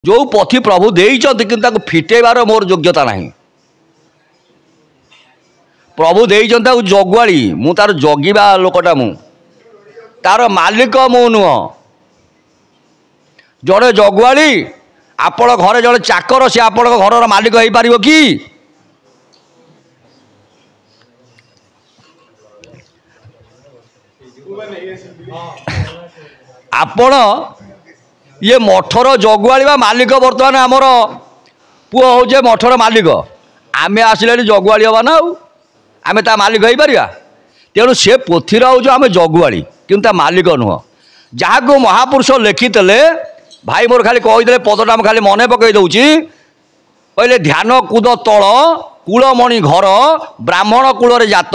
जो पथी प्रभु देइचंती किंतु फिटेबार मोर योग्यता नहीं। प्रभु देइचंती जगुआली मु तार जगिबा लोकटा मु तार मालिक मु नुह। जड़े जगुआली आपण घरे जड़े चाकर सी आपण घर मालिक हो पार कि? आपण ये मठर जगुआली मालिक बर्तमान आमर पुओ हो मठर मालिक आम आसले जगुआली हवा ना आम ता मालिक हो पार। तेणु से पोथीर हूँ आम जगुआली कि मालिक नुह। जहाँ को महापुरुष लिखिते भाई मोर खाली कहीदे पदटा मैं खाली मन पकई दूची कहले ध्यान कूद तल कूलमणि घर ब्राह्मण कूल जात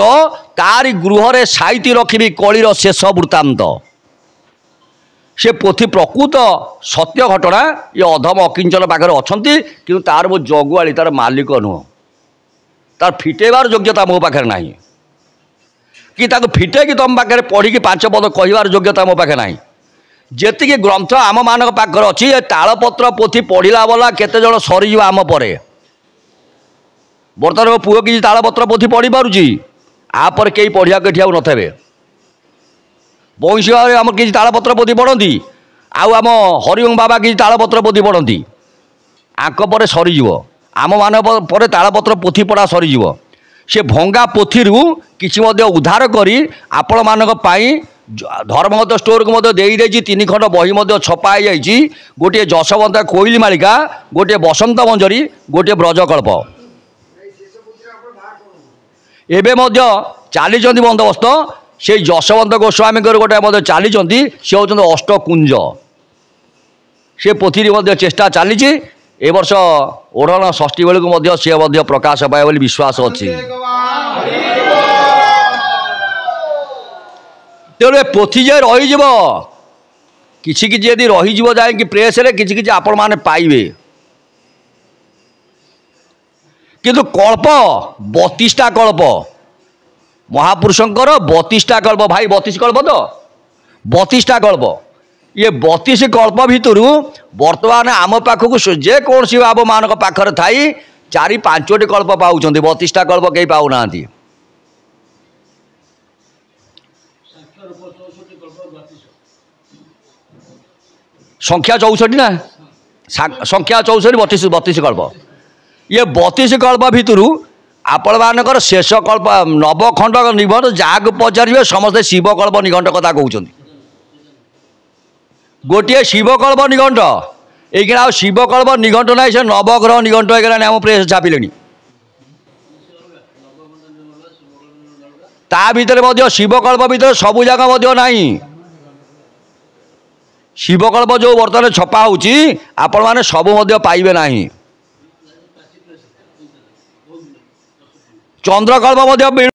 तारी गृह साइती रखी कलिर शेष वृत्तांत। से पोथी प्रकृत सत्य घटना ये अधम अकिंचन पाखे अच्छा कि तार मो जगुआली तार मालिक नुह। तार फिटेबार योग्यता मो पाखे ना कि फिटे कि तुम पाखे पढ़ी 5 पद कहबार योग्यता मो पाखे ना। जेतिकी ग्रंथ आम मान पाखे अच्छी तालपत्र पोथी पढ़ला वाला केते जण सरीज आम पर बर्तमान मो पुओ किसी तालपत्र पोथी पढ़ी पारुची आपर कई पढ़िया कठी आउ नथे। बंशी आम किसी तालपत्र पोथी पढ़ती आम हरिओम बाबा किसी तालपत्र पोथी पढ़ती आंक पर सरीज आम मान पर तालपत्र पोथी पढ़ा सरीज। से भंगा पोथी किसी उद्धार करी आपण मानक पाई धर्मगत स्टोर को दे 3 खंड बही छपाई जाइए। गोटे जशवंत कोइली मालिका गोटे बसंत मंजरी गोटे ब्रजकल्प एवं चली बंदोबस्त से जशवंत गोस्वामी गोटे चली सी हूँ अष्टकुंज से पोथी चेष्टा चली ए वर्ष ओढ़ण षष्ठी बेलू सी प्रकाश पाए बोली विश्वास अच्छी। तेणु पोथी जे रही किसी किसी यदि रही जाए कि प्रेस रे किसी किसी आपण माने पाइबे किंतु कल्प 32टा कल्प महापुरुषंकर 32टा कल्प भाई 32 कल्प तो 32टा कल्प ये 32 कल्प भितर वर्तमान आम पाखक जे कौन सी बाबू मान पाखर थी 4-5टी कल्प पाँच 32टा कल्प कहीं पाऊना। संख्या 64 ना संख्या 64 32 कल्प ये 32 कल्प भितर आपण मानकर शेष कल्प नवखंड निघंट जहाँ पचारे समस्ते शिवकल्प निघंट कथा कहते गोटे शिवकल्प निघंट ये शिवकल्प निघंट ना से नवग्रह निघंट होगा आम प्रेस छापिले ता भीतर शिवकल्प भीतर सबू जगह ना शिवकल्प जो बर्तमान छपा होची आपण माने सबू पाइबे नहीं। चंद्रकल्प